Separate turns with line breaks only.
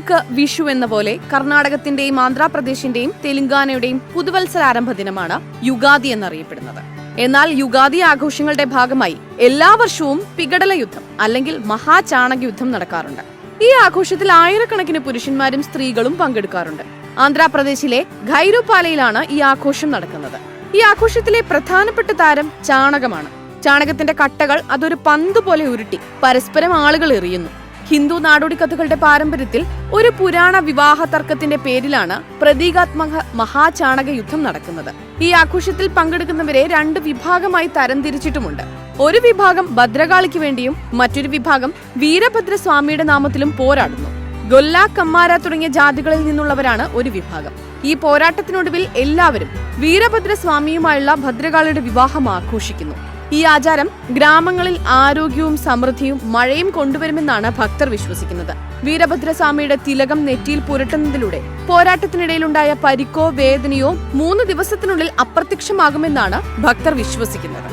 തമിഴർക്ക് വിഷു എന്ന പോലെ കർണാടകത്തിന്റെയും ആന്ധ്രാപ്രദേശിന്റെയും തെലങ്കാനയുടെയും പുതുവത്സരാരംഭ ദിനമാണ് യുഗാദി എന്നറിയപ്പെടുന്നത്. എന്നാൽ യുഗാദി ആഘോഷങ്ങളുടെ ഭാഗമായി എല്ലാ വർഷവും പികടല യുദ്ധം അല്ലെങ്കിൽ മഹാചാണക യുദ്ധം നടക്കാറുണ്ട്. ഈ ആഘോഷത്തിൽ ആയിരക്കണക്കിന് പുരുഷന്മാരും സ്ത്രീകളും പങ്കെടുക്കാറുണ്ട്. ആന്ധ്രാപ്രദേശിലെ ഖൈരുപാലയിലാണ് ഈ ആഘോഷം നടക്കുന്നത്. ഈ ആഘോഷത്തിലെ പ്രധാനപ്പെട്ട താരം ചാണകമാണ്. ചാണകത്തിന്റെ കട്ടകൾ അതൊരു പന്ത് പോലെ ഉരുട്ടി പരസ്പരം ആളുകൾ എറിയുന്നു. ഹിന്ദു നാടോടി കഥകളുടെ പാരമ്പര്യത്തിൽ ഒരു പുരാണ വിവാഹ തർക്കത്തിന്റെ പേരിലാണ് പ്രതീകാത്മക മഹാചാണക യുദ്ധം നടക്കുന്നത്. ഈ ആഘോഷത്തിൽ പങ്കെടുക്കുന്നവരെ 2 വിഭാഗമായി തരംതിരിച്ചിട്ടുമുണ്ട്. ഒരു വിഭാഗം ഭദ്രകാളിക്ക് വേണ്ടിയും മറ്റൊരു വിഭാഗം വീരഭദ്രസ്വാമിയുടെ നാമത്തിലും പോരാടുന്നു. ഗൊല്ല, കമ്മാര തുടങ്ങിയ ജാതികളിൽ നിന്നുള്ളവരാണ് ഒരു വിഭാഗം. ഈ പോരാട്ടത്തിനൊടുവിൽ എല്ലാവരും വീരഭദ്രസ്വാമിയുമായുള്ള ഭദ്രകാളിയുടെ വിവാഹം ആഘോഷിക്കുന്നു. ഈ ആചാരം ഗ്രാമങ്ങളിൽ ആരോഗ്യവും സമൃദ്ധിയും മഴയും കൊണ്ടുവരുമെന്നാണ് ഭക്തർ വിശ്വസിക്കുന്നത്. വീരഭദ്രസ്വാമിയുടെ തിലകം നെറ്റിയിൽ പുരട്ടുന്നതിലൂടെ പോരാട്ടത്തിനിടയിലുണ്ടായ പരിക്കോ വേദനയോ 3 ദിവസത്തിനുള്ളിൽ അപ്രത്യക്ഷമാകുമെന്നാണ് ഭക്തർ വിശ്വസിക്കുന്നത്.